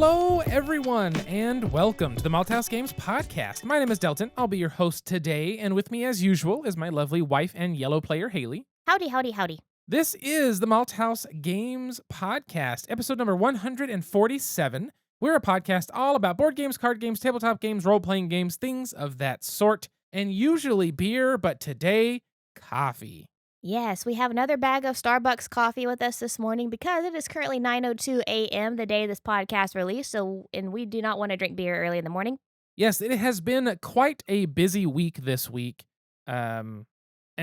Hello, everyone, and welcome to the Malthouse Games podcast. My name is Delton. I'll be your host today, and with me, as usual, is my lovely wife and yellow player, Haley. Howdy, howdy, howdy. This is the Malthouse Games podcast, episode number 147. We're a podcast all about board games, card games, tabletop games, role-playing games, things of that sort, and usually beer, but today, coffee. Yes, we have another bag of Starbucks coffee with us this morning because it is currently 9:02 a.m. the day this podcast released, and we do not want to drink beer early in the morning. Yes, it has been quite a busy week this week. And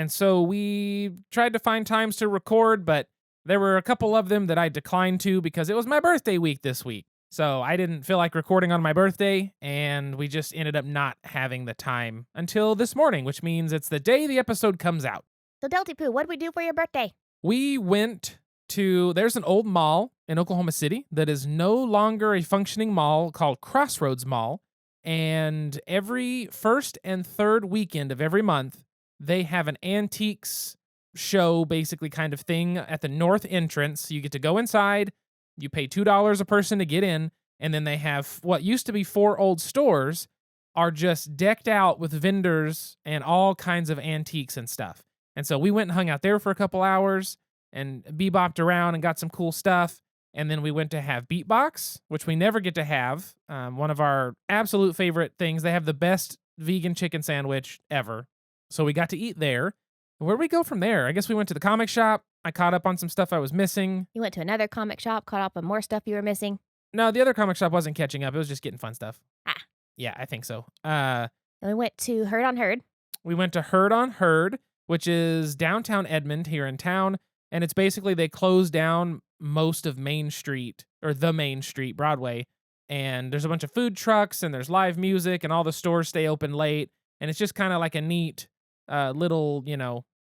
so we tried to find times to record, but there were a couple of them that I declined to because it was my birthday week this week. So I didn't feel like recording on my birthday, and we just ended up not having the time until this morning, which means it's the day the episode comes out. So, Delty Poo, what did we do for your birthday? We went to, there's an old mall in Oklahoma City that is no longer a functioning mall called Crossroads Mall. And every first and third weekend of every month, they have an antiques show, basically kind of thing at the north entrance. You get to go inside, you pay $2 a person to get in, and then they have what used to be 4 old stores are just decked out with vendors and all kinds of antiques and stuff. And so we went and hung out there for a couple hours and bebopped around and got some cool stuff. And then we went to have Beatbox, which we never get to have. One of our absolute favorite things. They have the best vegan chicken sandwich ever. So we got to eat there. Where did we go from there? I guess we went to the comic shop. I caught up on some stuff I was missing. You went to another comic shop, caught up on more stuff you were missing. No, the other comic shop wasn't catching up. It was just getting fun stuff. Ah. Yeah, I think so. Then we went to Herd on Herd. We went to Herd on Herd, which is downtown Edmond here in town. And it's basically they closed down most of Main Street, or the Main Street, Broadway. And there's a bunch of food trucks and there's live music and all the stores stay open late. And it's just kind of like a neat little,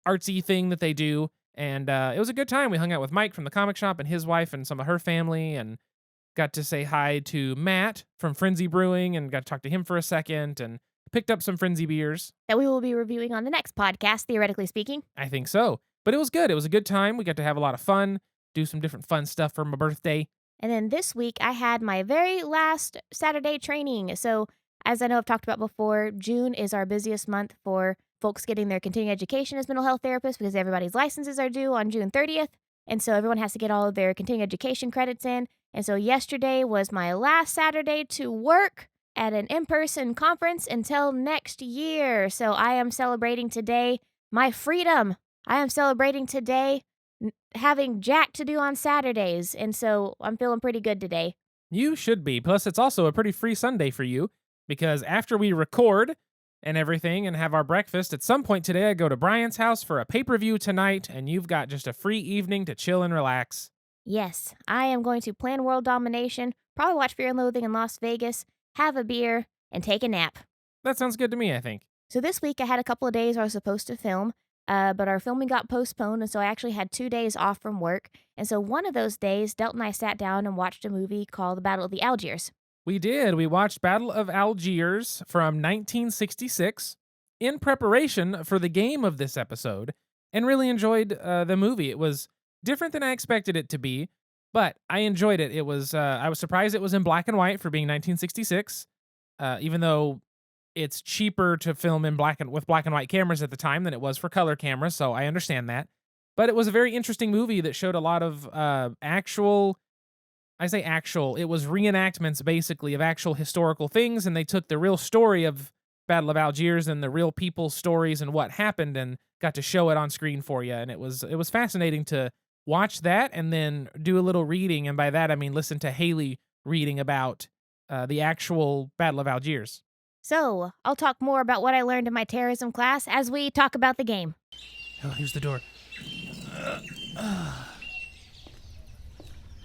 artsy thing that they do. And it was a good time. We hung out with Mike from the comic shop and his wife and some of her family and got to say hi to Matt from Frenzy Brewing and got to talk to him for a second and picked up some Frenzy beers. That we will be reviewing on the next podcast, theoretically speaking. I think so. But it was good. It was a good time. We got to have a lot of fun, do some different fun stuff for my birthday. And then this week, I had my very last Saturday training. So, as I know I've talked about before, June is our busiest month for folks getting their continuing education as mental health therapists because everybody's licenses are due on June 30th. And so everyone has to get all of their continuing education credits in. And so yesterday was my last Saturday to work at an in-person conference until next year. So I am celebrating today my freedom. I am celebrating today having jack to do on Saturdays. And so I'm feeling pretty good today. You should be. Plus, it's also a pretty free Sunday for you because after we record and everything and have our breakfast, at some point today, I go to Brian's house for a pay-per-view tonight, and you've got just a free evening to chill and relax. Yes, I am going to plan world domination, probably watch Fear and Loathing in Las Vegas, have a beer, and take a nap. That sounds good to me, I think. So this week I had a couple of days where I was supposed to film, but our filming got postponed, and so I actually had 2 days off from work. And so one of those days, Delt and I sat down and watched a movie called The Battle of the Algiers. We did. We watched Battle of Algiers from 1966 in preparation for the game of this episode and really enjoyed the movie. It was different than I expected it to be, but I enjoyed it. It was I was surprised it was in black and white for being 1966, even though it's cheaper to film with black and white cameras at the time than it was for color cameras, so I understand that. But it was a very interesting movie that showed a lot of it was reenactments basically of actual historical things, and they took the real story of Battle of Algiers and the real people's stories and what happened and got to show it on screen for you. And it was fascinating to watch that and then do a little reading, and by that I mean listen to Haley reading about the actual Battle of Algiers. So, I'll talk more about what I learned in my terrorism class as we talk about the game. Oh, here's the door.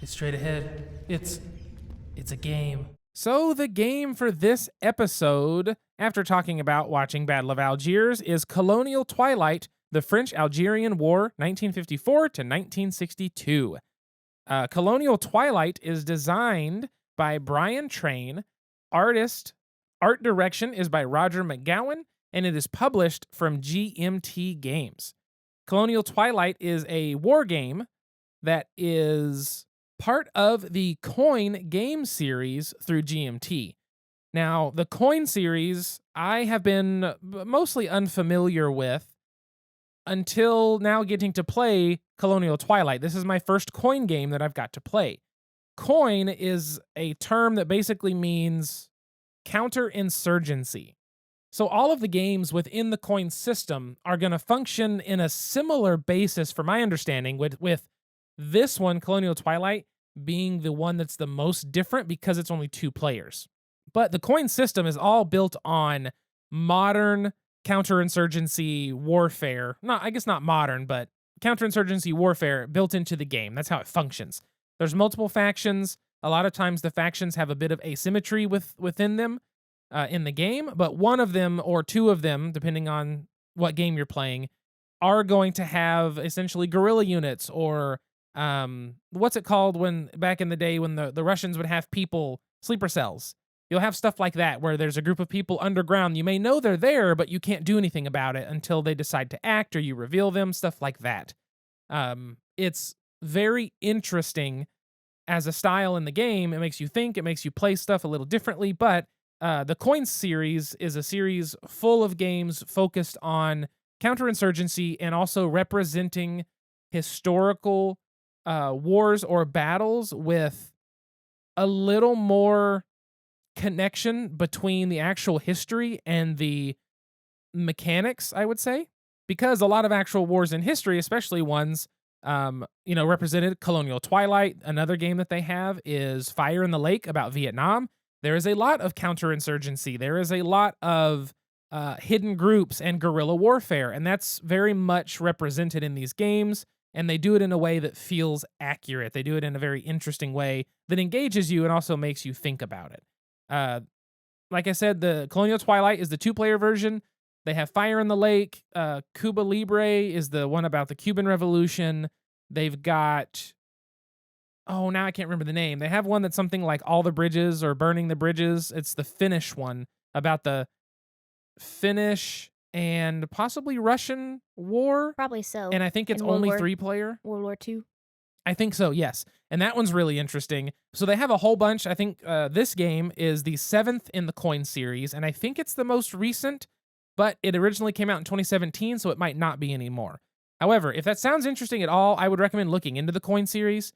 It's straight ahead. It's a game. So the game for this episode, after talking about watching Battle of Algiers, is Colonial Twilight, the French-Algerian War, 1954 to 1962. Colonial Twilight is designed by Brian Train. Art direction is by Roger McGowan, and it is published from GMT Games. Colonial Twilight is a war game that is part of the Coin game series through GMT. Now, the Coin series I have been mostly unfamiliar with until now getting to play Colonial Twilight. This is my first Coin game that I've got to play. Coin is a term that basically means counterinsurgency. So all of the games within the Coin system are going to function in a similar basis, from my understanding, with this one, Colonial Twilight, being the one that's the most different because it's only 2 players. But the Coin system is all built on modern counterinsurgency warfare. I guess not modern, but counterinsurgency warfare built into the game. That's how it functions. There's multiple factions. A lot of times the factions have a bit of asymmetry within them in the game, but one of them or 2 of them, depending on what game you're playing, are going to have essentially guerrilla units, or what's it called when back in the day when the Russians would have people, sleeper cells. You'll have stuff like that where there's a group of people underground. You may know they're there, but you can't do anything about it until they decide to act or you reveal them, stuff like that. It's very interesting as a style in the game. It makes you think, it makes you play stuff a little differently, but the Coin series is a series full of games focused on counterinsurgency and also representing historical wars or battles with a little more connection between the actual history and the mechanics, I would say, because a lot of actual wars in history, especially ones, represented Colonial Twilight. Another game that they have is Fire in the Lake about Vietnam. There is a lot of counterinsurgency. There is a lot of hidden groups and guerrilla warfare, and that's very much represented in these games. And they do it in a way that feels accurate. They do it in a very interesting way that engages you and also makes you think about it. Like I said, the Colonial Twilight is the 2-player version. They have Fire in the Lake. Cuba Libre is the one about the Cuban Revolution. They've got, now I can't remember the name. They have one that's something like All the Bridges or Burning the Bridges. It's the Finnish one about the Finnish and possibly Russian war. Probably so. And I think it's only 3-player. World War II. I think so, yes. And that one's really interesting. So they have a whole bunch. I think this game is the 7th in the Coin series, and I think it's the most recent, but it originally came out in 2017, so it might not be anymore. However, if that sounds interesting at all, I would recommend looking into the Coin series.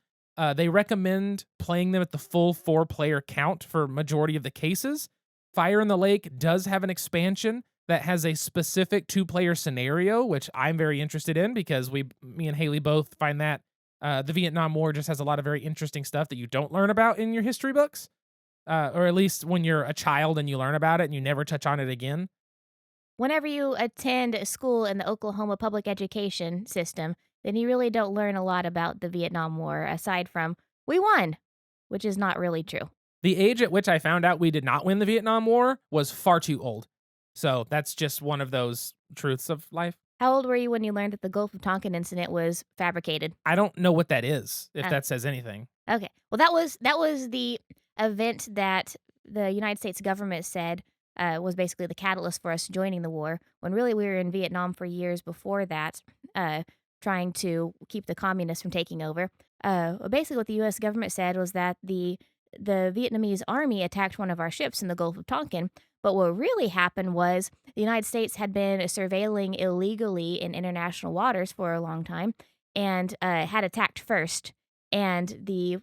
They recommend playing them at the full 4-player count for majority of the cases. Fire in the Lake does have an expansion that has a specific 2-player scenario, which I'm very interested in because me and Haley both find that the Vietnam War just has a lot of very interesting stuff that you don't learn about in your history books, or at least when you're a child and you learn about it and you never touch on it again. Whenever you attend a school in the Oklahoma public education system, then you really don't learn a lot about the Vietnam War aside from we won, which is not really true. The age at which I found out we did not win the Vietnam War was far too old. So that's just one of those truths of life. How old were you when you learned that the Gulf of Tonkin incident was fabricated? I don't know what that is, if that says anything. Okay. Well, that was the event that the United States government said was basically the catalyst for us joining the war, when really we were in Vietnam for years before that, trying to keep the communists from taking over. Basically what the U.S. government said was that the Vietnamese army attacked one of our ships in the Gulf of Tonkin. But what really happened was the United States had been surveilling illegally in international waters for a long time and had attacked first. And the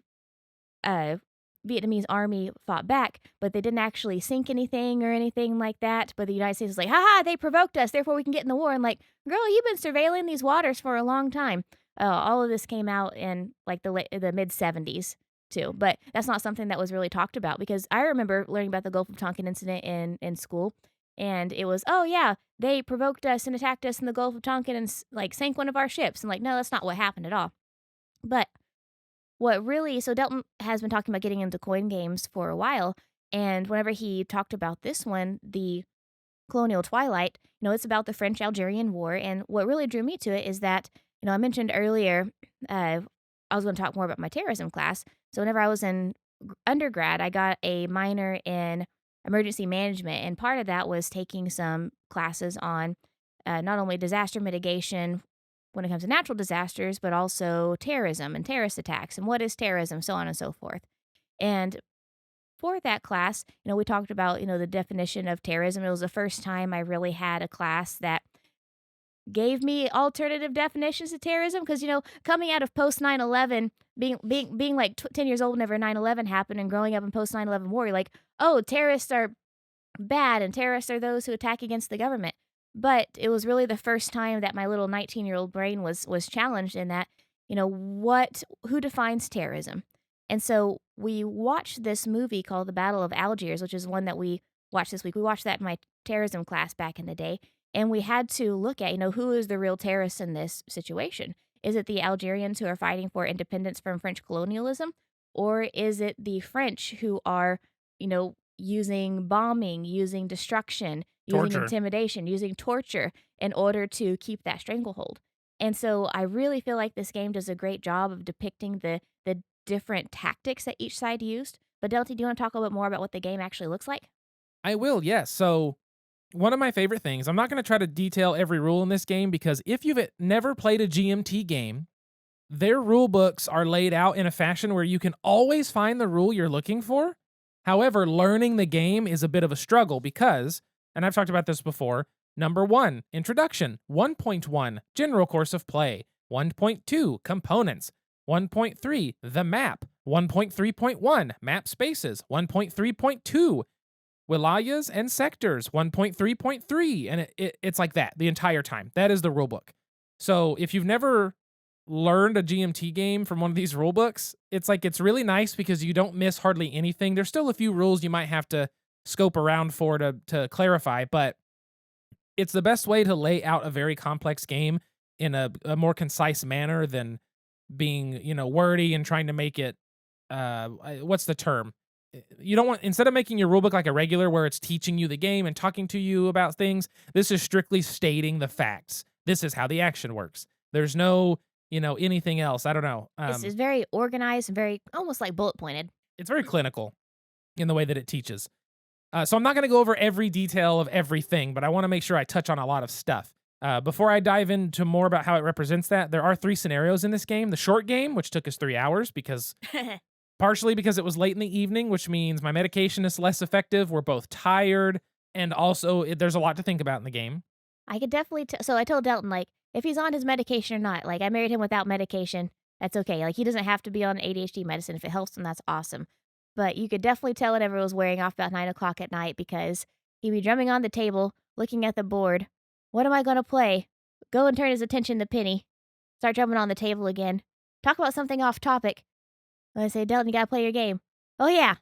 Vietnamese army fought back, but they didn't actually sink anything or anything like that. But the United States was like, ha, they provoked us, therefore we can get in the war. And like, girl, you've been surveilling these waters for a long time. All of this came out in like the mid-70s. Too, but that's not something that was really talked about, because I remember learning about the Gulf of Tonkin incident in school, and it was, oh yeah, they provoked us and attacked us in the Gulf of Tonkin and like sank one of our ships, and like, no, that's not what happened at all. But what really, so Delton has been talking about getting into coin games for a while, and whenever he talked about this one, the Colonial Twilight, it's about the French-Algerian War, and what really drew me to it is that, I mentioned earlier, I was going to talk more about my terrorism class. So whenever I was in undergrad, I got a minor in emergency management, and part of that was taking some classes on not only disaster mitigation when it comes to natural disasters, but also terrorism and terrorist attacks and what is terrorism, so on and so forth. And for that class, we talked about, the definition of terrorism. It was the first time I really had a class that gave me alternative definitions to terrorism because, coming out of post 9/11, being like 10 years old whenever 9/11 happened and growing up in post 9/11 war, you're like, "Oh, terrorists are bad and terrorists are those who attack against the government." But it was really the first time that my little 19-year-old brain was challenged in that, who defines terrorism? And so we watched this movie called The Battle of Algiers, which is one that we watched this week. We watched that in my terrorism class back in the day, and we had to look at, who is the real terrorist in this situation? Is it the Algerians who are fighting for independence from French colonialism? Or is it the French who are, using bombing, using destruction, using Torture. intimidation, using torture in order to keep that stranglehold? And so I really feel like this game does a great job of depicting the different tactics that each side used. But Delty, do you want to talk a little bit more about what the game actually looks like? I will, yes. So, one of my favorite things, I'm not going to try to detail every rule in this game because if you've never played a GMT game, their rule books are laid out in a fashion where you can always find the rule you're looking for. However, learning the game is a bit of a struggle because, and I've talked about this before, number 1, Introduction, 1.1, General Course of Play, 1.2, Components, 1.3, The Map, 1.3.1, Map Spaces, 1.3.2, Wilayas and Sectors, 1.3.3, and it's like that the entire time. That is the rule book. So if you've never learned a GMT game from one of these rule books, it's really nice because you don't miss hardly anything. There's still a few rules you might have to scope around for to clarify, but it's the best way to lay out a very complex game in a more concise manner than being, wordy and trying to make it what's the term? You don't want, instead of making your rulebook like a regular where it's teaching you the game and talking to you about things, this is strictly stating the facts. This is how the action works. There's no, anything else. I don't know. It's very organized and very almost like bullet pointed. It's very clinical in the way that it teaches. So I'm not going to go over every detail of everything, but I want to make sure I touch on a lot of stuff. Before I dive into more about how it represents that, there are 3 scenarios in this game. The short game, which took us 3 hours because partially because it was late in the evening, which means my medication is less effective. We're both tired, and also there's a lot to think about in the game. I could definitely so I told Delton, like, if he's on his medication or not, like, I married him without medication, that's okay. Like, he doesn't have to be on ADHD medicine. If it helps him, that's awesome. But you could definitely tell whenever it was wearing off about 9 o'clock at night because he'd be drumming on the table, looking at the board. What am I going to play? Go and turn his attention to Penny. Start drumming on the table again. Talk about something off topic. I say, Delton, you got to play your game. Oh, yeah.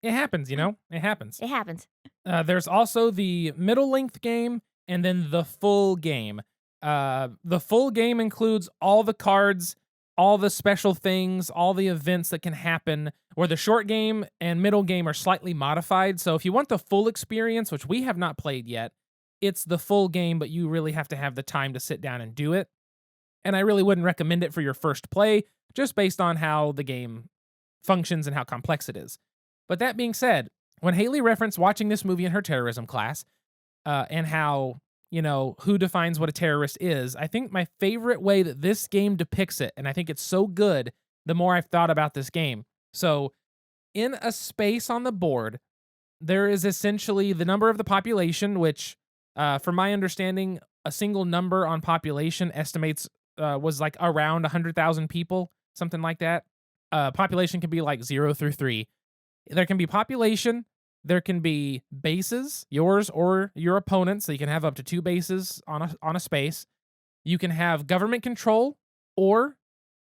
It happens, It happens. It happens. There's also the middle length game and then the full game. The full game includes all the cards, all the special things, all the events that can happen, where the short game and middle game are slightly modified. So if you want the full experience, which we have not played yet, it's the full game, but you really have to have the time to sit down and do it. And I really wouldn't recommend it for your first play, just based on how the game functions and how complex it is. But that being said, when Haley referenced watching this movie in her terrorism class, and how, who defines what a terrorist is, I think my favorite way that this game depicts it, and I think it's so good the more I've thought about this game. So, in a space on the board, there is essentially the number of the population, which, from my understanding, a single number on population estimates was like around 100,000 people, something like that. Population can be like 0 through 3. There can be population, there can be bases, yours or your opponent's, so you can have up to 2 bases on a space. You can have government control or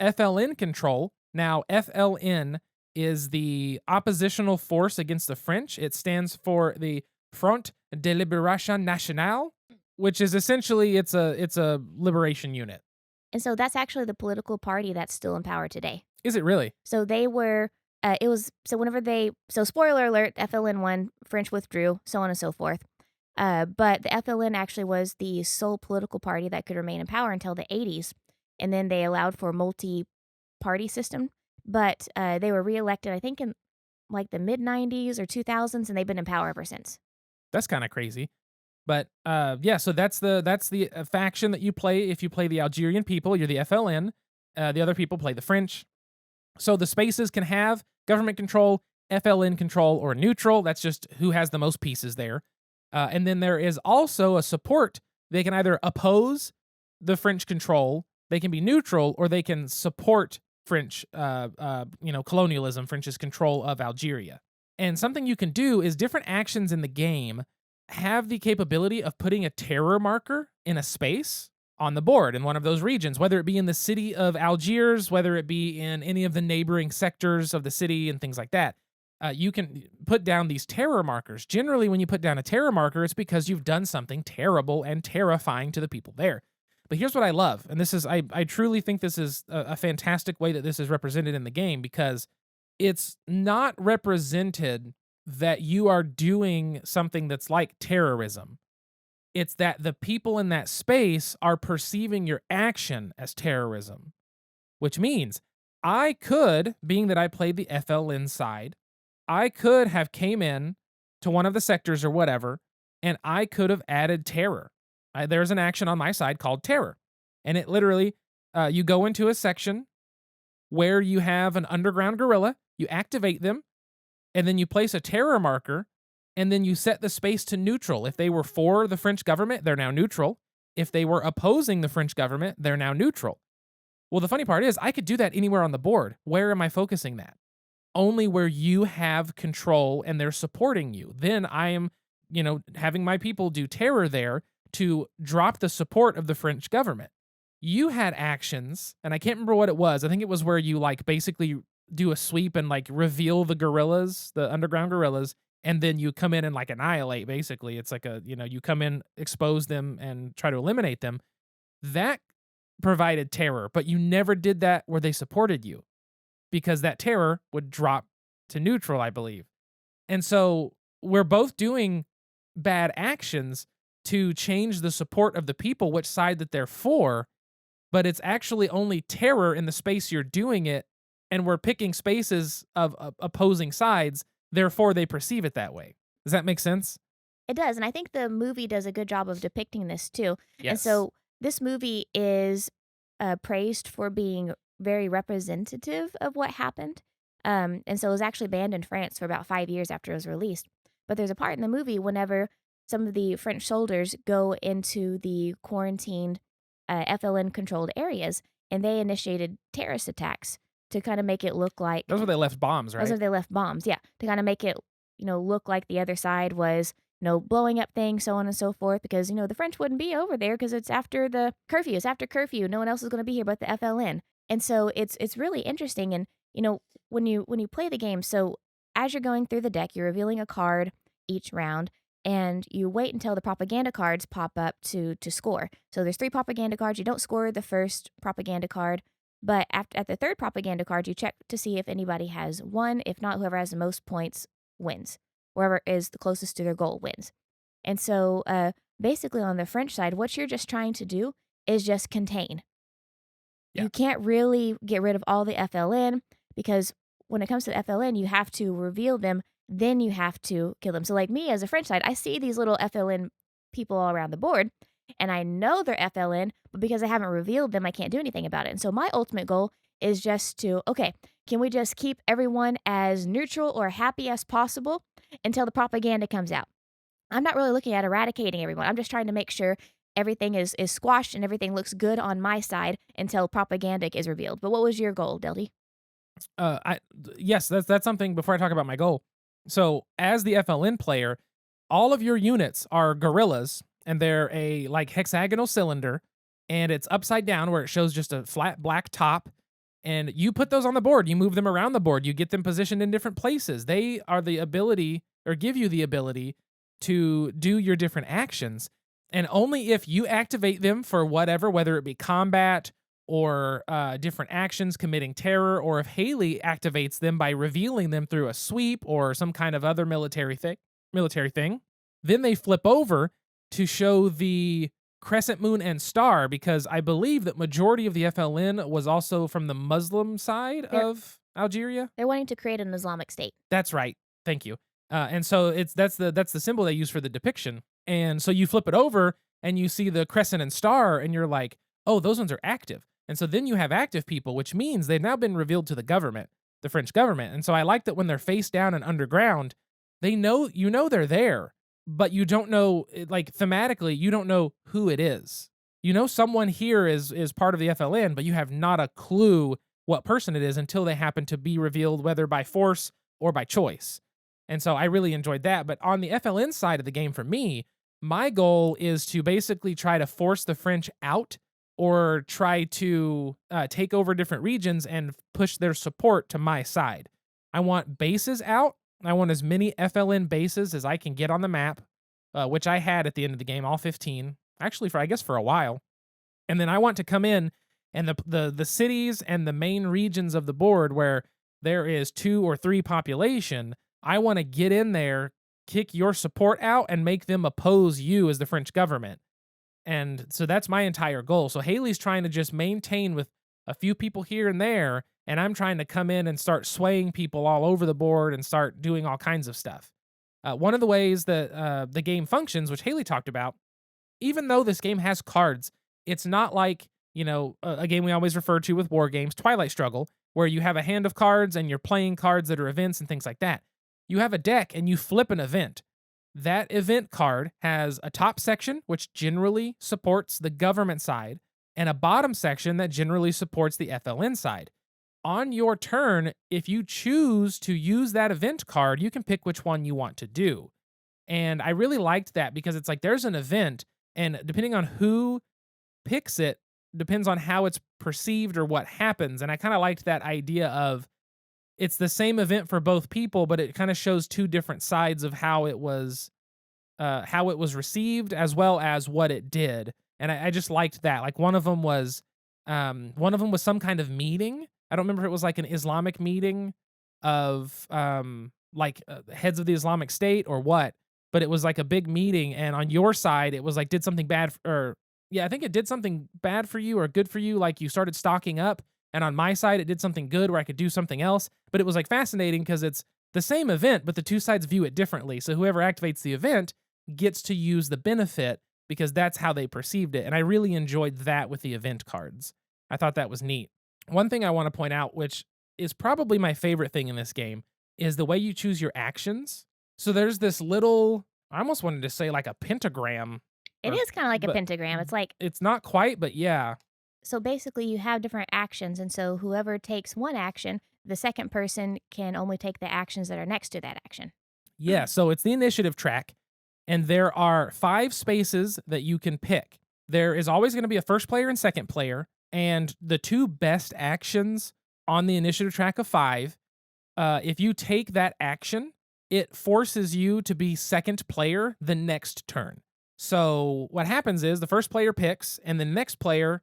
FLN control. Now, FLN is the oppositional force against the French. It stands for the Front de Libération Nationale, which is essentially it's a liberation unit. And so that's actually the political party that's still in power today. Is it really? So they were, so spoiler alert, FLN won, French withdrew, so on and so forth. But the FLN actually was the sole political party that could remain in power until the 80s. And then they allowed for a multi-party system. But they were reelected, I think, in like the mid-90s or 2000s, and they've been in power ever since. That's kind of crazy. But yeah, so that's the faction that you play. If you play the Algerian people, you're the FLN. The other people play the French. So the spaces can have government control, FLN control, or neutral. That's just who has the most pieces there. And then there is also a support. They can either oppose the French control, they can be neutral, or they can support French, colonialism, French's control of Algeria. And something you can do is different actions in the game have the capability of putting a terror marker in a space on the board in one of those regions, whether it be in the city of Algiers, whether it be in any of the neighboring sectors of the city and things like that. You can put down these terror markers. Generally, when you put down a terror marker, it's because you've done something terrible and terrifying to the people there. But here's what I love, and this is I truly think this is a fantastic way that this is represented in the game, because it's not represented that you are doing something that's like terrorism. It's that the people in that space are perceiving your action as terrorism, which means I could, being that I played the FLN side, I could have came in to one of the sectors or whatever, and I could have added terror. There's an action on my side called terror, and it literally, you go into a section where you have an underground gorilla, you activate them, and then you place a terror marker, and then you set the space to neutral. If they were for the French government, they're now neutral. If they were opposing the French government, they're now neutral. Well, the funny part is I could do that anywhere on the board. Where am I focusing that? Only where you have control and they're supporting you. Then I am, having my people do terror there to drop the support of the French government. You had actions, and I can't remember what it was. I think it was where you basically do a sweep and reveal the gorillas, the underground gorillas, and then you come in and annihilate, basically. It's you come in, expose them, and try to eliminate them. That provided terror, but you never did that where they supported you, because that terror would drop to neutral, I believe. And so we're both doing bad actions to change the support of the people, which side that they're for, but it's actually only terror in the space you're doing it, and we're picking spaces of opposing sides, therefore they perceive it that way. Does that make sense? It does, and I think the movie does a good job of depicting this too. And Yes. so this movie is praised for being very representative of what happened. And so it was actually banned in France for about 5 years after it was released. But there's a part in the movie whenever some of the French soldiers go into the quarantined FLN controlled areas, and they initiated terrorist attacks to kind of make it look like Those where they left bombs, those right? are they left bombs, yeah, to kinda make it, look like the other side was, blowing up things, so on and so forth, because, the French wouldn't be over there because it's after the curfew, it's after curfew, no one else is gonna be here but the FLN. And so it's really interesting, and, when you play the game, so as you're going through the deck, you're revealing a card each round, and you wait until the propaganda cards pop up to score. So there's 3 propaganda cards, you don't score the first propaganda card, but at the third propaganda card, you check to see if anybody has won. If not, whoever has the most points wins. Whoever is the closest to their goal wins. And so, basically, on the French side, what you're just trying to do is just contain. Yeah. You can't really get rid of all the FLN, because when it comes to the FLN, you have to reveal them, then you have to kill them. So, like me as a French side, I see these little FLN people all around the board, and I know they're FLN, but because I haven't revealed them, I can't do anything about it. And so my ultimate goal is just to, okay, can we just keep everyone as neutral or happy as possible until the propaganda comes out? I'm not really looking at eradicating everyone. I'm just trying to make sure everything is squashed and everything looks good on my side until propaganda is revealed. But what was your goal, Delty? Yes, that's something before I talk about my goal. So, as the FLN player, all of your units are gorillas, and they're a hexagonal cylinder, and it's upside down where it shows just a flat black top. And you put those on the board, you move them around the board, you get them positioned in different places. They are the ability, or give you the ability, to do your different actions. And only if you activate them for whatever, whether it be combat or different actions committing terror, or if Haley activates them by revealing them through a sweep or some kind of other military thing, then they flip over to show the crescent moon and star, because I believe that majority of the FLN was also from the Muslim side They're of Algeria. they're wanting to create an Islamic state. That's right. Thank you. And so that's the symbol they use for the depiction. And so you flip it over and you see the crescent and star, and you're like, oh, those ones are active. And so then you have active people, which means they've now been revealed to the government, the French government. And so I like that when they're face down and underground, they know, they're there, but you don't know, like thematically, you don't know who it is. You know, someone here is part of the FLN, but you have not a clue what person it is until they happen to be revealed, whether by force or by choice. And so I really enjoyed that. But on the FLN side of the game for me, my goal is to basically try to force the French out or try to take over different regions and push their support to my side. I want bases out. I want as many FLN bases as I can get on the map, which I had at the end of the game, all 15, actually for a while. And then I want to come in and the cities and the main regions of the board where there is 2 or 3 population, I want to get in there, kick your support out, and make them oppose you as the French government. And so that's my entire goal. So Haley's trying to just maintain with a few people here and there, and I'm trying to come in and start swaying people all over the board and start doing all kinds of stuff. One of the ways that the game functions, which Haley talked about, even though this game has cards, it's not like, a game we always refer to with war games, Twilight Struggle, where you have a hand of cards and you're playing cards that are events and things like that. You have a deck and you flip an event. That event card has a top section, which generally supports the government side, and a bottom section that generally supports the FLN side. On your turn, if you choose to use that event card, you can pick which one you want to do. And I really liked that because it's like there's an event, and depending on who picks it, depends on how it's perceived or what happens. And I kind of liked that idea of it's the same event for both people, but it kind of shows 2 different sides of how it was received as well as what it did. And I just liked that. Like one of them was some kind of meeting. I don't remember if it was like an Islamic meeting of heads of the Islamic State or what, but it was like a big meeting. And on your side, it was like did something bad, I think it did something bad for you or good for you. Like you started stocking up. And on my side, it did something good where I could do something else. But it was like fascinating because it's the same event, but the 2 sides view it differently. So whoever activates the event gets to use the benefit because that's how they perceived it. And I really enjoyed that with the event cards. I thought that was neat. One thing I want to point out, which is probably my favorite thing in this game, is the way you choose your actions. So there's this little, I almost wanted to say like a pentagram. It is kind of like a pentagram. It's like, it's not quite, but yeah. so basically you have different actions, and so whoever takes one action, the second person can only take the actions that are next to that action. Yeah, so it's the initiative track, and there are 5 spaces that you can pick. There is always going to be a first player and second player, and the 2 best actions on the initiative track of 5, if you take that action, it forces you to be second player the next turn. So what happens is the first player picks, and the next player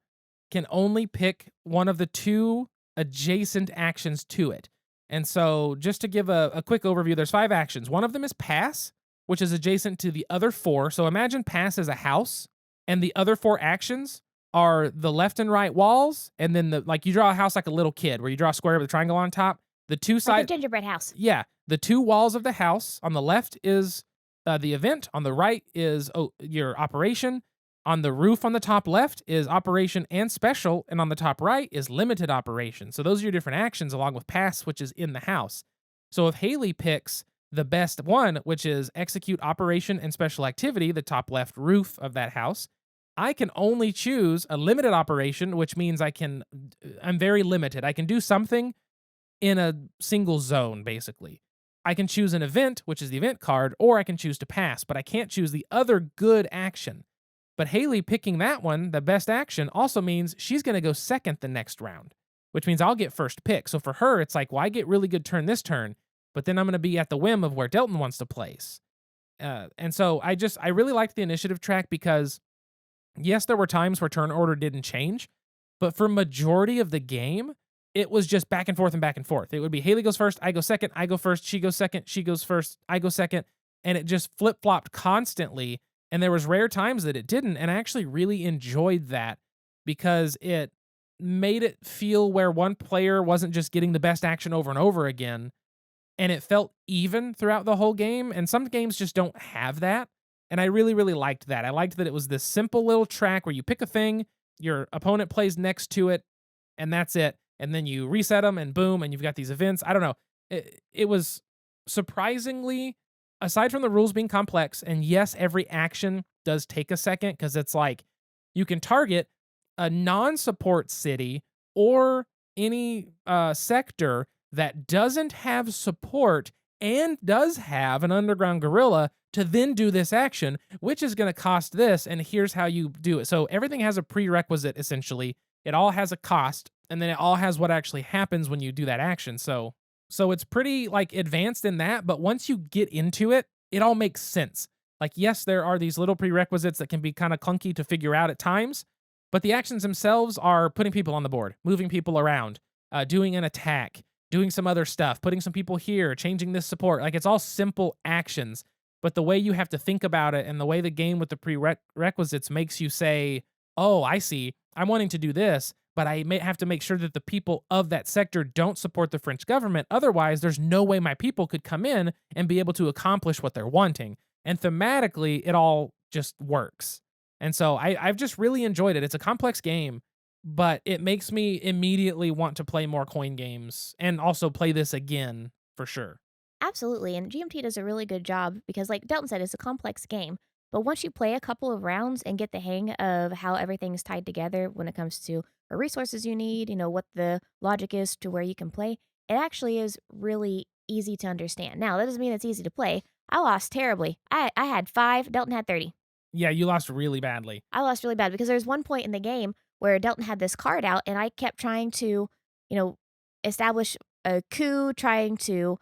can only pick one of the 2 adjacent actions to it. And so just to give a quick overview, there's 5 actions. One of them is pass, which is adjacent to the other 4. So imagine pass as a house, and the other 4 actions are the left and right walls, and then you draw a house like a little kid, where you draw a square with a triangle on top. The 2 sides, like a gingerbread house. Yeah, the 2 walls of the house. On the left is the event. On the right is your operation. On the roof on the top left is operation and special, and on the top right is limited operation. So those are your different actions along with pass, which is in the house. So if Haley picks the best one, which is execute operation and special activity, the top left roof of that house, I can only choose a limited operation, which means I'm very limited. I can do something in a single zone, basically. I can choose an event, which is the event card, or I can choose to pass, but I can't choose the other good action. But Haley picking that one, the best action, also means she's going to go second the next round, which means I'll get first pick. So for her, it's like, well, I get really good turn this turn, but then I'm going to be at the whim of where Delton wants to place. And so I really liked the initiative track because, yes, there were times where turn order didn't change, but for majority of the game, it was just back and forth and back and forth. It would be Haley goes first, I go second, I go first, she goes second, she goes first, I go second, and it just flip-flopped constantly. And there was rare times that it didn't, and I actually really enjoyed that because it made it feel where one player wasn't just getting the best action over and over again, and it felt even throughout the whole game. And some games just don't have that. And I really, really liked that. I liked that it was this simple little track where you pick a thing, your opponent plays next to it, and that's it. And then you reset them, and boom, and you've got these events. I don't know. It was surprisingly, aside from the rules being complex, and yes, every action does take a second because it's like you can target a non-support city or any sector that doesn't have support and does have an underground guerrilla to then do this action, which is going to cost this, and here's how you do it. So everything has a prerequisite, essentially. It all has a cost, and then it all has what actually happens when you do that action. So it's pretty like advanced in that, but once you get into it, it all makes sense. Like, yes, there are these little prerequisites that can be kind of clunky to figure out at times, but the actions themselves are putting people on the board, moving people around, doing an attack, doing some other stuff, putting some people here, changing this support. Like, it's all simple actions, but the way you have to think about it and the way the game with the prerequisites makes you say, oh, I see, I'm wanting to do this, but I may have to make sure that the people of that sector don't support the French government. Otherwise, there's no way my people could come in and be able to accomplish what they're wanting. And thematically, it all just works. And so I've just really enjoyed it. It's a complex game, but it makes me immediately want to play more coin games and also play this again for sure. Absolutely, and GMT does a really good job because, like Delton said, it's a complex game. But once you play a couple of rounds and get the hang of how everything's tied together when it comes to what resources you need, what the logic is to where you can play, it actually is really easy to understand. Now, that doesn't mean it's easy to play. I lost terribly. I had 5, Delton had 30. Yeah, you lost really badly. I lost really bad because there's one point in the game where Delton had this card out and I kept trying to, you know, establish a coup, trying to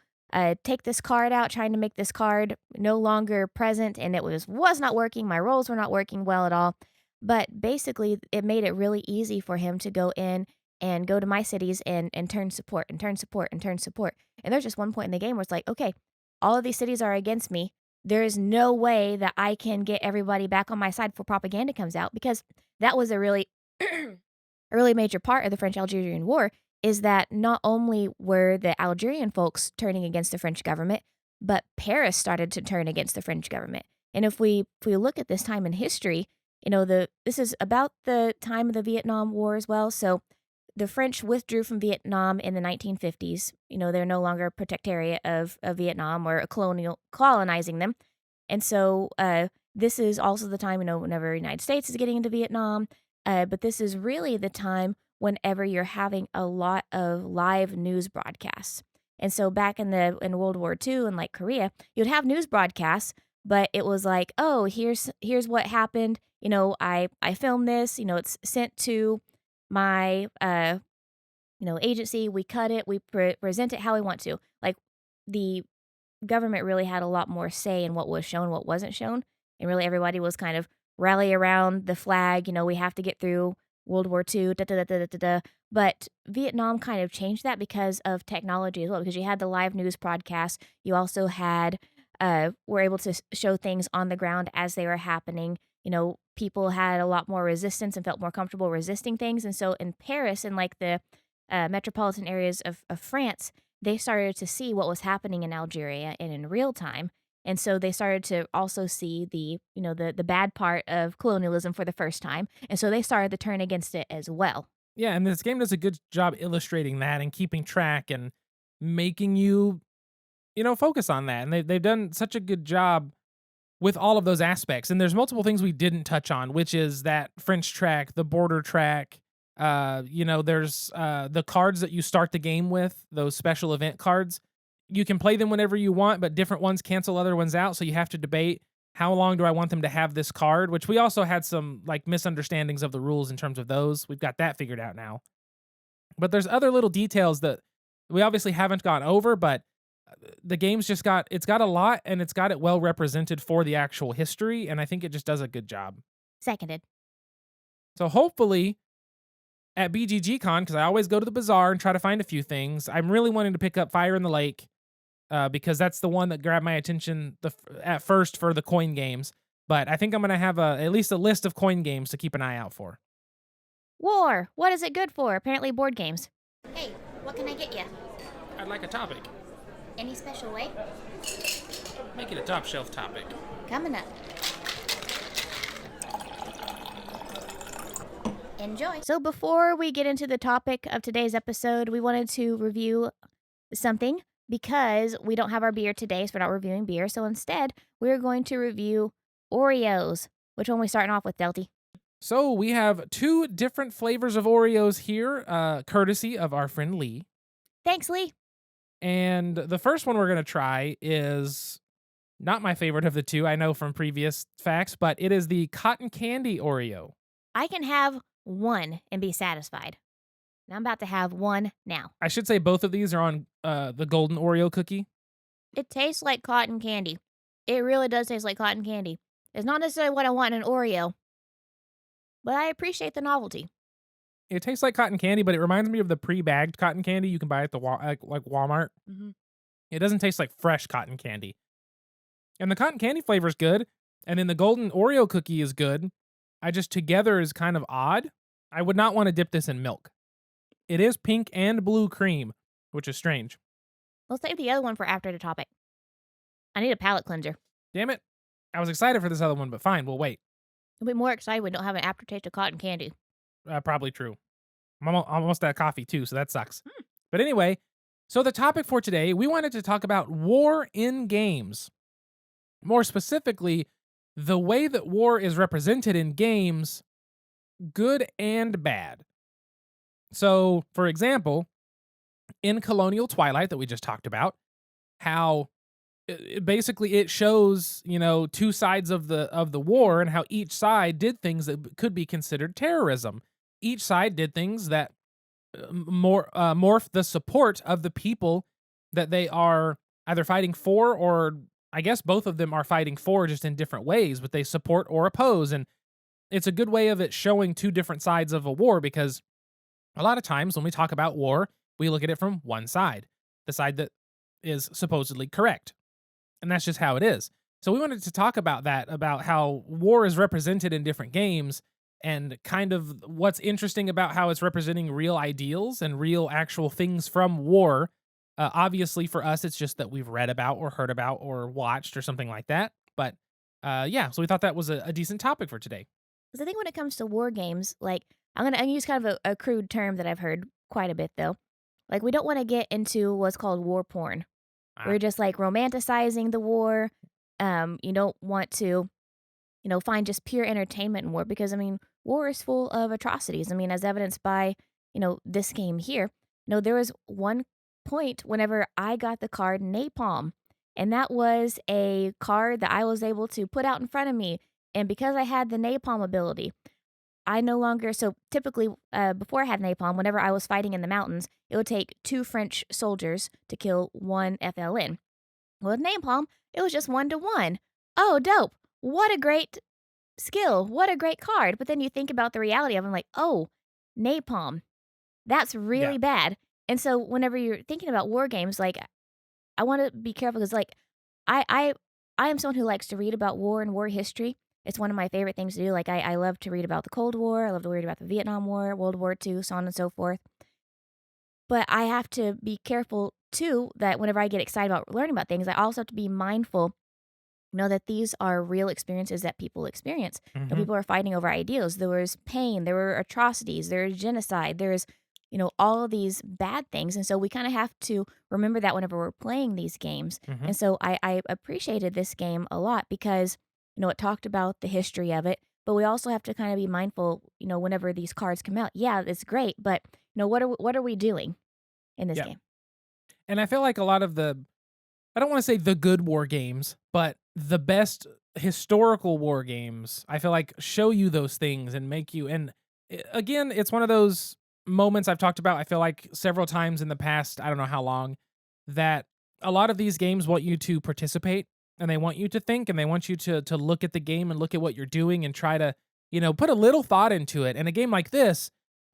take this card out, trying to make this card no longer present, and it was not working. My rolls were not working well at all. But basically, it made it really easy for him to go in and go to my cities and turn support and turn support and turn support. And there's just one point in the game where it's like, okay, all of these cities are against me. There is no way that I can get everybody back on my side before propaganda comes out, because that was a really a really major part of the French-Algerian War, is that not only were the Algerian folks turning against the French government, but Paris started to turn against the French government. And if we look at this time in history, this is about the time of the Vietnam War as well. So the French withdrew from Vietnam in the 1950s. They're no longer a protectorate of Vietnam or colonizing them. And so this is also the time, whenever the United States is getting into Vietnam. But this is really the time whenever you're having a lot of live news broadcasts. And so back in World War II and like Korea, you'd have news broadcasts, but it was like, oh, here's what happened. I filmed this. It's sent to my agency. We cut it. We present it how we want to. Like, the government really had a lot more say in what was shown, what wasn't shown, and really everybody was kind of rally around the flag. We have to get through World War II, da, da, da, da, da, da, da. But Vietnam kind of changed that because of technology as well, because you had the live news broadcasts. You also had, were able to show things on the ground as they were happening. People had a lot more resistance and felt more comfortable resisting things. And so in Paris and like the metropolitan areas of France, they started to see what was happening in Algeria and in real time. And so they started to also see the bad part of colonialism for the first time. And so they started to turn against it as well. Yeah, and this game does a good job illustrating that and keeping track and making you, focus on that. And they've done such a good job with all of those aspects. And there's multiple things we didn't touch on, which is that French track, the border track. There's the cards that you start the game with, those special event cards. You can play them whenever you want, but different ones cancel other ones out. So you have to debate, how long do I want them to have this card? Which we also had some like misunderstandings of the rules in terms of those. We've got that figured out now. But there's other little details that we obviously haven't gone over, but the game's it's got a lot, and it's got it well represented for the actual history. And I think it just does a good job. Seconded. So hopefully at BGGCon, because I always go to the bazaar and try to find a few things, I'm really wanting to pick up Fire in the Lake, because that's the one that grabbed my attention at first for the coin games. But I think I'm going to have at least a list of coin games to keep an eye out for. War. What is it good for? Apparently board games. Hey, what can I get you? I'd like a topic. Any special way? Make it a top shelf topic. Coming up. Enjoy. So, before we get into the topic of today's episode, we wanted to review something because we don't have our beer today, so we're not reviewing beer. So, instead, we're going to review Oreos. Which one are we starting off with, Delty? So we have 2 different flavors of Oreos here, courtesy of our friend Lee. Thanks, Lee. And the first one we're going to try is not my favorite of the 2, I know from previous facts, but it is the cotton candy Oreo. I can have one and be satisfied. And I'm about to have one now. I should say both of these are on the golden Oreo cookie. It tastes like cotton candy. It really does taste like cotton candy. It's not necessarily what I want in an Oreo, but I appreciate the novelty. It tastes like cotton candy, but it reminds me of the pre-bagged cotton candy you can buy at the like Walmart. Mm-hmm. It doesn't taste like fresh cotton candy. And the cotton candy flavor is good, and then the golden Oreo cookie is good. I just together is kind of odd. I would not want to dip this in milk. It is pink and blue cream, which is strange. Let's save the other one for after the topic. I need a palate cleanser. Damn it. I was excited for this other one, but fine, we'll wait. I'll be more excited when we don't have an aftertaste of cotton candy. Probably true. I'm almost out of coffee too, so that sucks. But anyway, so the topic for today, we wanted to talk about war in games. More specifically, the way that war is represented in games, good and bad. So, for example, in Colonial Twilight that we just talked about, how basically it shows, 2 sides of the war and how each side did things that could be considered terrorism. Each side did things that morph the support of the people that they are either fighting for, or I guess both of them are fighting for, just in different ways, but they support or oppose. And it's a good way of it showing 2 different sides of a war, because a lot of times when we talk about war, we look at it from one side, the side that is supposedly correct. And that's just how it is. So we wanted to talk about that, about how war is represented in different games, and kind of what's interesting about how it's representing real ideals and real actual things from war. Obviously for us, it's just that we've read about or heard about or watched or something like that. But yeah, so we thought that was a decent topic for today. Because I think when it comes to war games, like, I'm going to use kind of a crude term that I've heard quite a bit, though. Like, we don't want to get into what's called war porn. We're just like romanticizing the war. You don't want to, find just pure entertainment in war, because, I mean, war is full of atrocities. I mean, as evidenced by, this game here. There was one point whenever I got the card Napalm, and that was a card that I was able to put out in front of me. And because I had the Napalm ability, I no longer, so typically before I had Napalm, whenever I was fighting in the mountains, it would take 2 French soldiers to kill 1 FLN. Well, with Napalm, it was just 1 to 1. Oh, dope. What a great skill. What a great card. But then you think about the reality of it, like, oh, Napalm. That's really bad. And so whenever you're thinking about war games, like, I want to be careful, because, like, I am someone who likes to read about war and war history. It's one of my favorite things to do. Like, I love to read about the Cold War. I love to read about the Vietnam War, World War II, so on and so forth. But I have to be careful, too, that whenever I get excited about learning about things, I also have to be mindful, that these are real experiences that people experience. Mm-hmm. People are fighting over ideals. There was pain. There were atrocities. There was genocide. There's, all of these bad things. And so we kind of have to remember that whenever we're playing these games. Mm-hmm. And so I appreciated this game a lot because it talked about the history of it, but we also have to kind of be mindful, whenever these cards come out. Yeah, it's great, but what are we doing in this game? And I feel like a lot of I don't want to say the good war games, but the best historical war games, I feel like, show you those things and make you, and again, it's one of those moments I've talked about, I feel like, several times in the past, I don't know how long, that a lot of these games want you to participate, and they want you to think, and they want you to look at the game and look at what you're doing and try to, put a little thought into it. And a game like this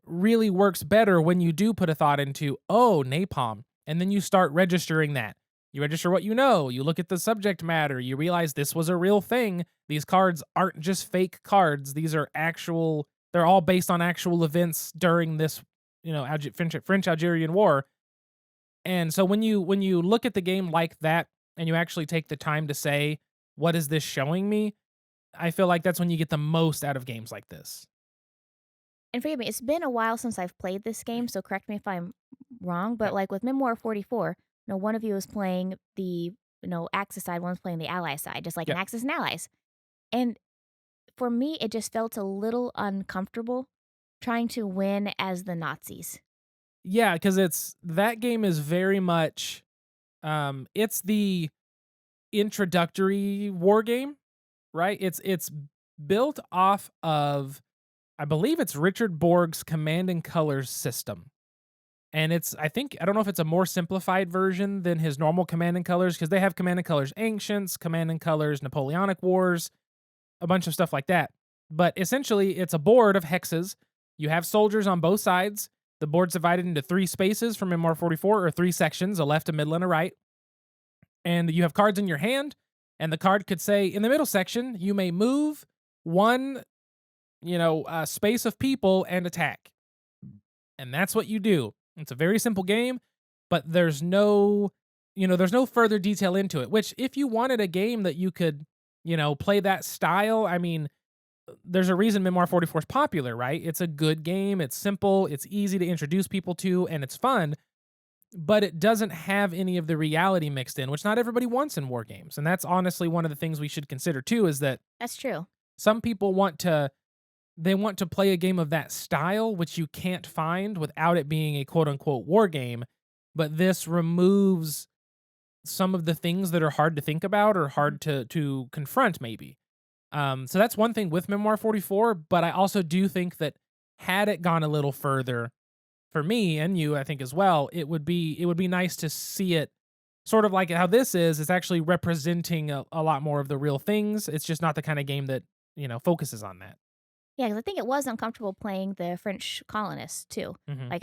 really works better when you do put a thought into, oh, napalm. And then you start registering that. You register what you know. You look at the subject matter. You realize this was a real thing. These cards aren't just fake cards. These are actual, they're all based on actual events during this, French-Algerian War. And so when you look at the game like that, and you actually take the time to say, what is this showing me? I feel like that's when you get the most out of games like this. And forgive me, it's been a while since I've played this game, so correct me if I'm wrong, but, Okay. like, with Memoir 44, one of you is playing the, Axis side, one's playing the Ally side, just like in Yep. Axis and Allies. And for me, it just felt a little uncomfortable trying to win as the Nazis. Yeah, because it's that game is very much it's the introductory war game, right? It's built off of, I believe it's Richard Borg's Command and Colors system. And it's, I think, I don't know if it's a more simplified version than his normal Command and Colors, because they have Command and Colors Ancients, Command and Colors Napoleonic Wars, a bunch of stuff like that. But essentially, it's a board of hexes. You have soldiers on both sides. The board's divided into three spaces from Memoir 44, or three sections, a left, a middle, and a right. And you have cards in your hand. And the card could say, in the middle section, you may move one, space of people and attack. And that's what you do. It's a very simple game, but there's no further detail into it, which if you wanted a game that you could, play that style, I mean, there's a reason Memoir 44 is popular, right? It's a good game, it's simple, it's easy to introduce people to, and it's fun, but it doesn't have any of the reality mixed in, which not everybody wants in war games. And that's honestly one of the things we should consider too, is that That's true. some people want to play a game of that style, which you can't find without it being a quote unquote war game. But this removes some of the things that are hard to think about or Mhm. hard to confront, maybe. So that's one thing with Memoir 44. But I also do think that had it gone a little further, for me and you, I think as well, it would be nice to see it sort of like how this is. It's actually representing a lot more of the real things. It's just not the kind of game that focuses on that. Yeah, because I think it was uncomfortable playing the French colonists too. Hmm. Like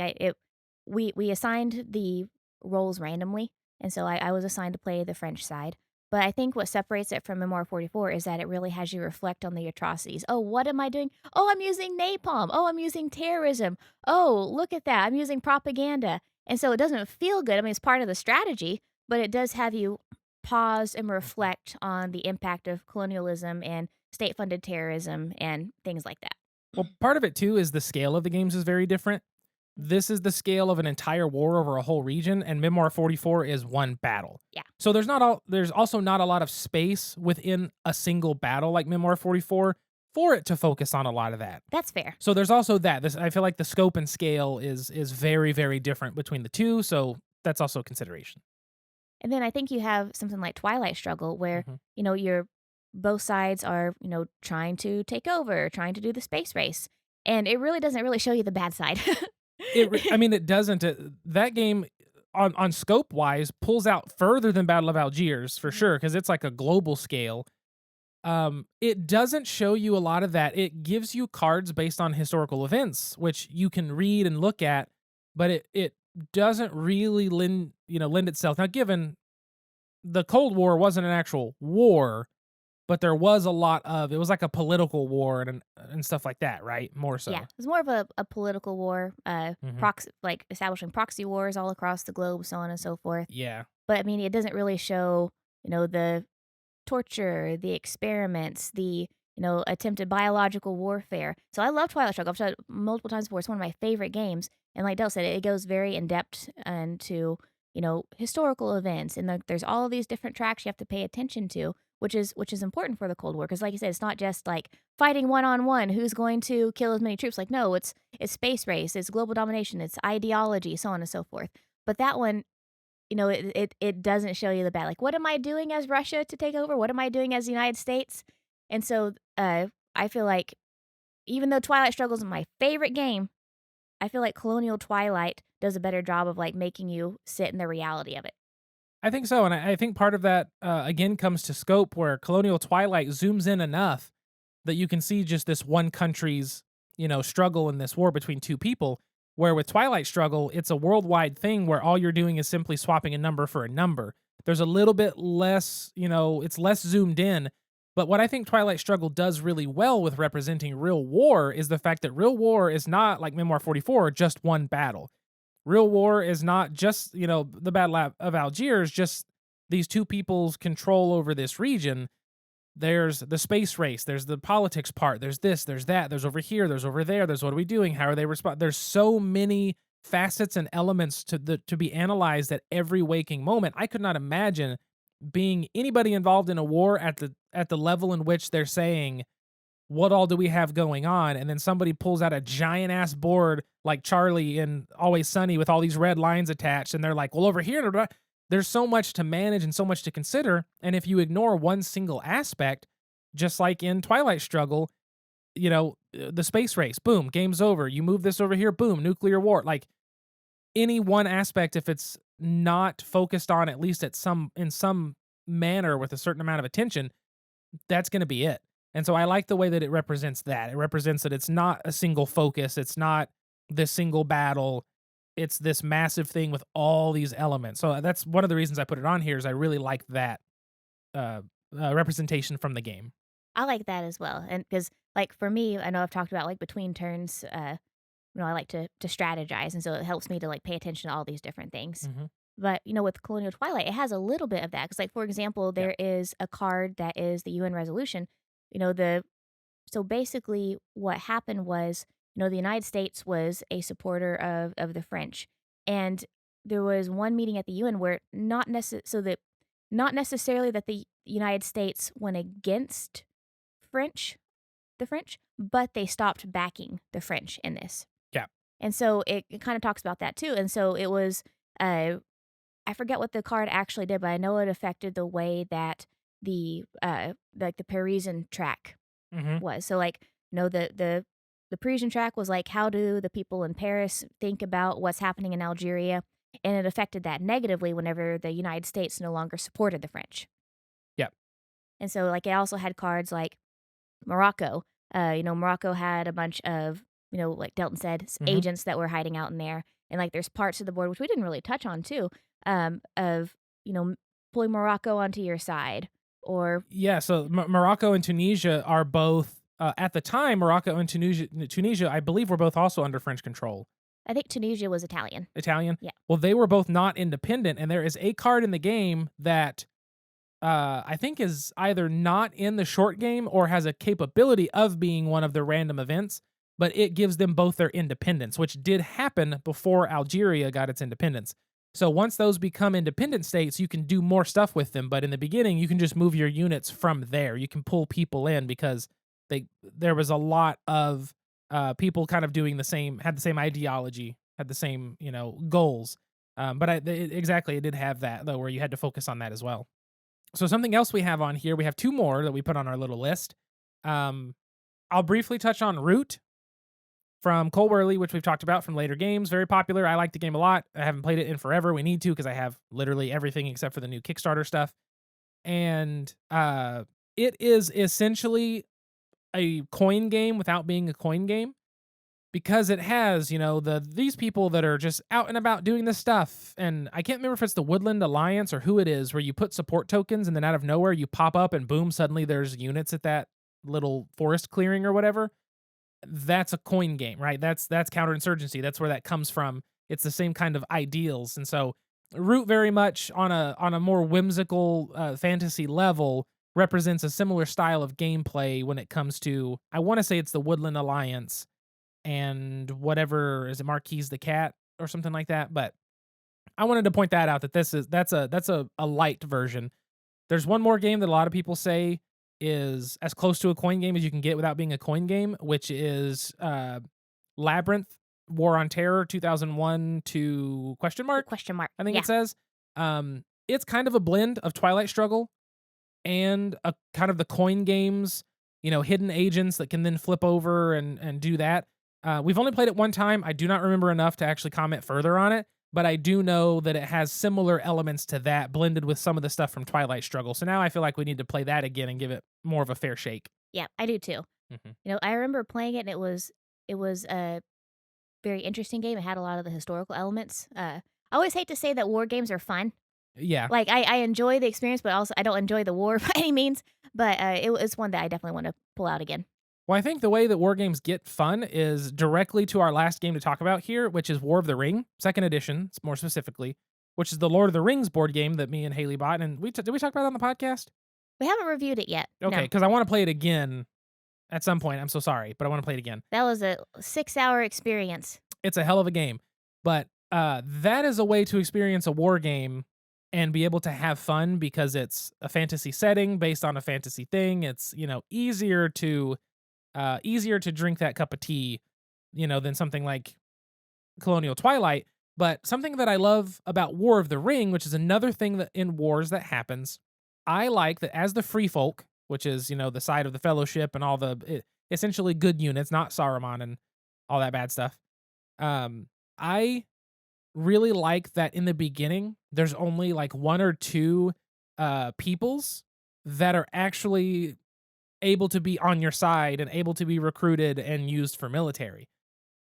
we assigned the roles randomly, and so I was assigned to play the French side. But I think what separates it from Memoir 44 is that it really has you reflect on the atrocities. Oh, what am I doing? Oh, I'm using napalm. Oh, I'm using terrorism. Oh, look at that. I'm using propaganda. And so it doesn't feel good. I mean, it's part of the strategy, but it does have you pause and reflect on the impact of colonialism and state funded terrorism and things like that. Well, part of it too is the scale of the games is very different. This is the scale of an entire war over a whole region, and Memoir 44 is one battle. Yeah, So there's also not a lot of space within a single battle like Memoir 44 for it to focus on a lot of that. that's fair. So there's also that. I feel like the scope and scale is very, very different between the two. So that's also a consideration. And then I think you have something like Twilight Struggle where, Mhm. you're both sides are, trying to take over, trying to do the space race. And it really doesn't really show you the bad side. I mean, it doesn't. That game, on scope wise, pulls out further than Battle of Algiers for Mhm. sure, because it's like a global scale. It doesn't show you a lot of that. It gives you cards based on historical events, which you can read and look at, but it doesn't really lend itself. Now, given the Cold War wasn't an actual war, but there was a lot of, it was like a political war and stuff like that, right? More Yeah, so. it's more of a political war, Hmm. proxy, like establishing proxy wars all across the globe, so on and so forth. Yeah. But I mean, it doesn't really show, the torture, the experiments, the attempted biological warfare. So I love Twilight Struggle. I've said it multiple times before. It's one of my favorite games. And like Dell said, it goes very in depth into historical events, and there's all of these different tracks you have to pay attention to, which is important for the Cold War because, like you said, it's not just like fighting one on one. Who's going to kill as many troops? Like no, it's space race, it's global domination, it's ideology, so on and so forth. But that one it doesn't show you the bad. Like, what am I doing as Russia to take over? What am I doing as the United States? And so, I feel like even though Twilight Struggle is my favorite game, I feel like Colonial Twilight does a better job of like making you sit in the reality of it. I think so, and I think part of that again comes to scope, where Colonial Twilight zooms in enough that you can see just this one country's struggle in this war between two people. Where with Twilight Struggle, it's a worldwide thing where all you're doing is simply swapping a number for a number. There's a little bit less, it's less zoomed in. But what I think Twilight Struggle does really well with representing real war is the fact that real war is not like Memoir 44, just one battle. Real war is not just, the Battle of Algiers, just these two people's control over this region. There's the space race, there's the politics part, there's this, there's that, there's over here, there's over there, there's what are we doing, how are they respond. There's so many facets and elements to be analyzed at every waking moment. I could not imagine being anybody involved in a war at the level in which they're saying, what all do we have going on? And then somebody pulls out a giant ass board like Charlie in Always Sunny with all these red lines attached, and they're like, well, over here, there's so much to manage and so much to consider. And if you ignore one single aspect, just like in Twilight Struggle, the space race, boom, game's over. You move this over here, boom, nuclear war. Like any one aspect, if it's not focused on at least in some manner with a certain amount of attention, that's going to be it. And so I like the way that it represents that. It represents that it's not a single focus. It's not this single battle. It's this massive thing with all these elements. So that's one of the reasons I put it on here is I really like that representation from the game. I like that as well. And because, like, for me, I know I've talked about, like, between turns, I like to strategize. And so it helps me to, like, pay attention to all these different things. Mhm. But, with Colonial Twilight, it has a little bit of that. Because, like, for example, Yeah. there is a card that is the UN resolution. So basically what happened was, the United States was a supporter of the French. And there was one meeting at the UN where not necessarily that the United States went against French the French, but they stopped backing the French in this. Yeah. And so it kind of talks about that too. And so it was I forget what the card actually did, but I know it affected the way that the like the Parisian track Mhm. was. So like, the Parisian track was like, how do the people in Paris think about what's happening in Algeria? And it affected that negatively whenever the United States no longer supported the French. Yeah. And so like it also had cards like Morocco. Morocco had a bunch of, like Delton said, Mhm. agents that were hiding out in there. And like there's parts of the board which we didn't really touch on too, of, pulling Morocco onto your side or Yeah, so Morocco and Tunisia are both at the time. Morocco and Tunisia, I believe, were both also under French control. I think Tunisia was Italian. Italian. Yeah. Well, they were both not independent, and there is a card in the game that I think is either not in the short game or has a capability of being one of the random events, but it gives them both their independence, which did happen before Algeria got its independence. So once those become independent states, you can do more stuff with them. But in the beginning, you can just move your units from there. You can pull people in because there was a lot of people kind of doing had the same ideology, had the same goals. But exactly, it did have that though, where you had to focus on that as well. So something else we have on here, we have two more that we put on our little list. Um, I'll briefly touch on Root from Cole Worley, which we've talked about from later games. Very popular. I like the game a lot. I haven't played it in forever. We need to because I have literally everything except for the new Kickstarter stuff. And it is essentially a coin game without being a coin game because it has, these people that are just out and about doing this stuff. And I can't remember if it's the Woodland Alliance or who it is, where you put support tokens and then out of nowhere you pop up and boom, suddenly there's units at that little forest clearing or whatever. That's a coin game, right? That's counterinsurgency. That's where that comes from. It's the same kind of ideals. And so Root very much on a more whimsical fantasy level represents a similar style of gameplay when it comes to, I want to say it's the Woodland Alliance and whatever, is it Marquise the Cat or something like that? But I wanted to point that out that that's a light version. There's one more game that a lot of people say is as close to a coin game as you can get without being a coin game, which is Labyrinth War on Terror 2001 to question mark. I think Yeah. it says. It's kind of a blend of Twilight Struggle and a kind of the coin games, hidden agents that can then flip over and do that. We've only played it one time. I do not remember enough to actually comment further on it, but I do know that it has similar elements to that blended with some of the stuff from Twilight Struggle. So now I feel like we need to play that again and give it more of a fair shake. Yeah, I do too. Mhm. I remember playing it and it was a very interesting game. It had a lot of the historical elements. I always hate to say that war games are fun. Yeah. Like I enjoy the experience, but also I don't enjoy the war by any means. But it was one that I definitely want to pull out again. Well, I think the way that war games get fun is directly to our last game to talk about here, which is War of the Ring, second edition, more specifically, which is the Lord of the Rings board game that me and Haley bought. And did we talk about it on the podcast? We haven't reviewed it yet. Okay, No. because I want to play it again at some point. I'm so sorry, but I want to play it again. That was a 6-hour experience. It's a hell of a game. But that is a way to experience a war game and be able to have fun because it's a fantasy setting based on a fantasy thing. It's, easier to drink that cup of tea, than something like Colonial Twilight. But something that I love about War of the Ring, which is another thing that in wars that happens, I like that as the free folk, which is, the side of the fellowship and all essentially good units, not Saruman and all that bad stuff. I really like that in the beginning, there's only like one or two peoples that are actually able to be on your side and able to be recruited and used for military.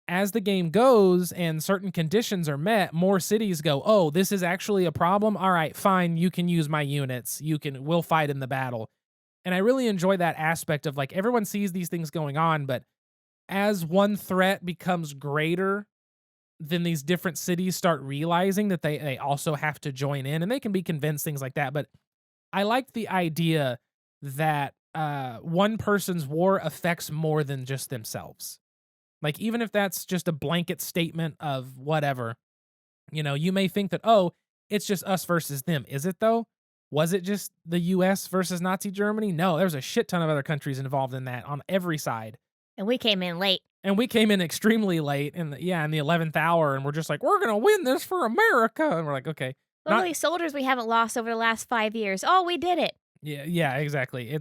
As the game goes and certain conditions are met, more cities go, oh, this is actually a problem. All right, fine. You can use my units. We'll fight in the battle. And I really enjoy that aspect of like everyone sees these things going on, but as one threat becomes greater, then these different cities start realizing that they also have to join in and they can be convinced, things like that. But I like the idea that one person's war affects more than just themselves. Like, even if that's just a blanket statement of whatever, you may think that, oh, it's just us versus them. Is it though? Was it just the US versus Nazi Germany? No, there's a shit ton of other countries involved in that on every side. And we came in late. And we came in extremely late in the 11th hour, and we're just like, we're going to win this for America. And we're like, okay. Look at these soldiers we haven't lost over the last 5 years. Oh, we did it. Yeah, exactly.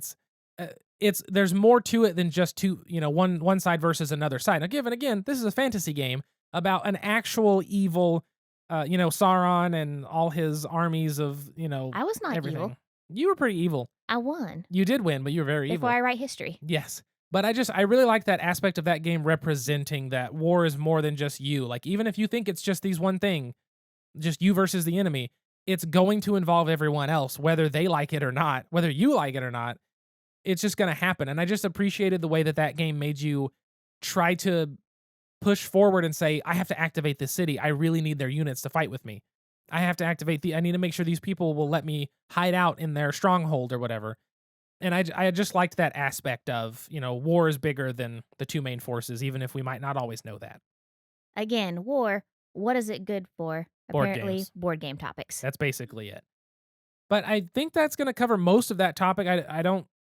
There's more to it than just one side versus another side. Now, given again, this is a fantasy game about an actual evil, Sauron and all his armies of, I was not everything. evil. You were pretty evil. I won. You did win, but you were very evil. Before I write history. Yes. But I really like that aspect of that game representing that war is more than just you. Like, even if you think it's just these one thing, just you versus the enemy, it's going to involve everyone else, whether they like it or not, whether you like it or not. It's just going to happen. And I just appreciated the way that game made you try to push forward and say, I have to activate this city. I really need their units to fight with me. I have to I need to make sure these people will let me hide out in their stronghold or whatever. And I just liked that aspect of, war is bigger than the two main forces, even if we might not always know that. Again, war, what is it good for? Apparently, board game topics. That's basically it. But I think that's going to cover most of that topic.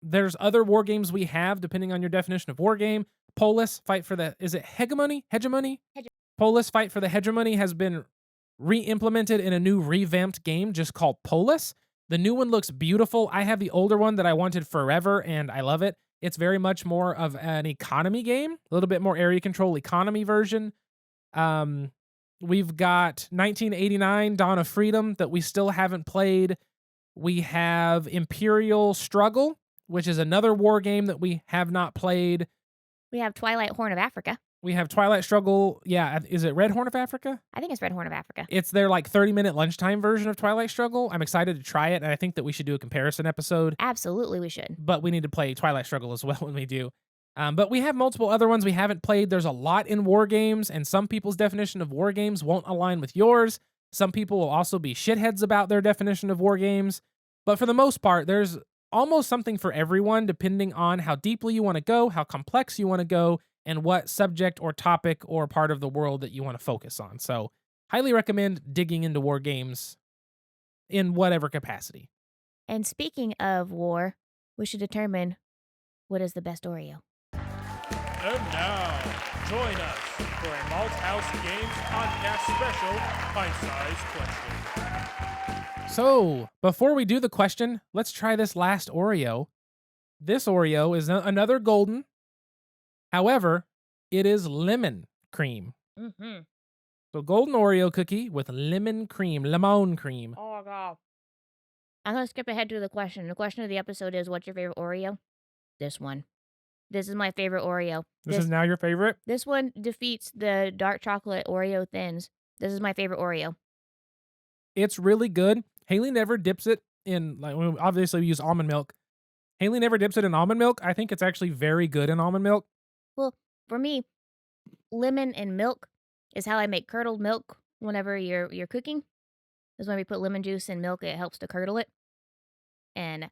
There's other war games we have, depending on your definition of war game. Polis, fight for is it hegemony? Polis, fight for the hegemony has been re-implemented in a new revamped game just called Polis. The new one looks beautiful. I have the older one that I wanted forever, and I love it. It's very much more of an economy game, a little bit more area control economy version. We've got 1989 Dawn of Freedom that we still haven't played. We have Imperial Struggle, which is another war game that we have not played. We have Twilight Horn of Africa. We have Twilight Struggle. Yeah, is it Red Horn of Africa? I think it's Red Horn of Africa. It's their 30-minute lunchtime version of Twilight Struggle. I'm excited to try it, and I think that we should do a comparison episode. Absolutely, we should. But we need to play Twilight Struggle as well when we do. But we have multiple other ones we haven't played. There's a lot in war games, and some people's definition of war games won't align with yours. Some people will also be shitheads about their definition of war games. But for the most part, there's almost something for everyone, depending on how deeply you want to go, how complex you want to go, and what subject or topic or part of the world that you want to focus on. So, highly recommend digging into war games in whatever capacity. And speaking of war, we should determine what is the best Oreo. And now, join us for a Malthouse Games podcast special, Pint-Sized Question. So, before we do the question, let's try this last Oreo. This Oreo is another golden. However, it is lemon cream. Mm-hmm. So, golden Oreo cookie with lemon cream. Oh, my God. I'm going to skip ahead to the question. The question of the episode is, what's your favorite Oreo? This one. This is my favorite Oreo. This is now your favorite? This one defeats the dark chocolate Oreo Thins. This is my favorite Oreo. It's really good. Haley never dips it in, obviously we use almond milk. Haley never dips it in almond milk. I think it's actually very good in almond milk. Well, for me, lemon and milk is how I make curdled milk whenever you're cooking. Is when we put lemon juice in milk, it helps to curdle it. And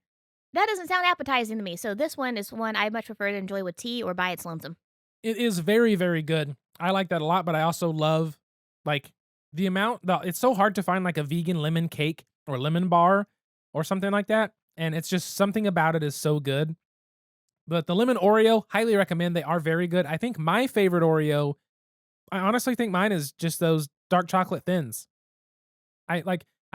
That doesn't sound appetizing to me. So this one is one I much prefer to enjoy with tea or by its lonesome. It is very, very good. I like that a lot, but I also love like it's so hard to find like a vegan lemon cake or lemon bar or something like that. And it's just something about it is so good. But the lemon Oreo, highly recommend. They are very good. I think my favorite Oreo, I honestly think mine is just those dark chocolate thins. I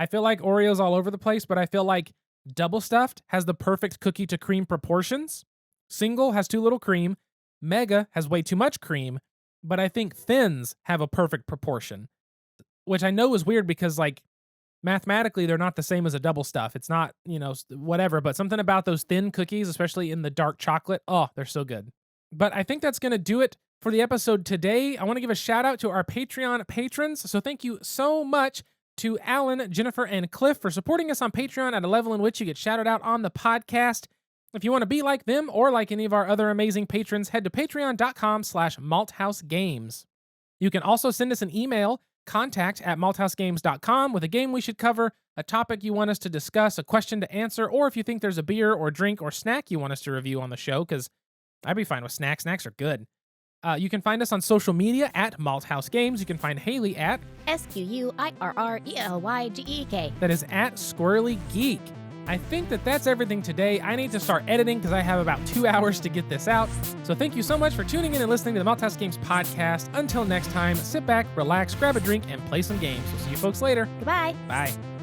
feel like Oreo's all over the place, but I feel like double stuffed has the perfect cookie to cream proportions. Single has too little cream. Mega has way too much cream, but I think thins have a perfect proportion, which I know is weird because like mathematically they're not the same as a double stuff. It's not, whatever, but something about those thin cookies, especially in the dark chocolate, oh, they're so good. But I think that's going to do it for the episode today. I want to give a shout out to our Patreon patrons. So thank you so much to Alan, Jennifer, and Cliff for supporting us on Patreon at a level in which you get shouted out on the podcast. If you want to be like them or like any of our other amazing patrons, head to patreon.com/malthousegames. You can also send us an email, contact@malthousegames.com, with a game we should cover, a topic you want us to discuss, a question to answer, or if you think there's a beer or drink or snack you want us to review on the show, because I'd be fine with snacks. Snacks are good. You can find us on social media at Malthouse Games. You can find Haley at SQUIRRELYGEEK. That is at Squirrely Geek. I think that's everything today. I need to start editing because I have about 2 hours to get this out. So thank you so much for tuning in and listening to the Malthouse Games podcast. Until next time, sit back, relax, grab a drink, and play some games. We'll see you folks later. Goodbye. Bye.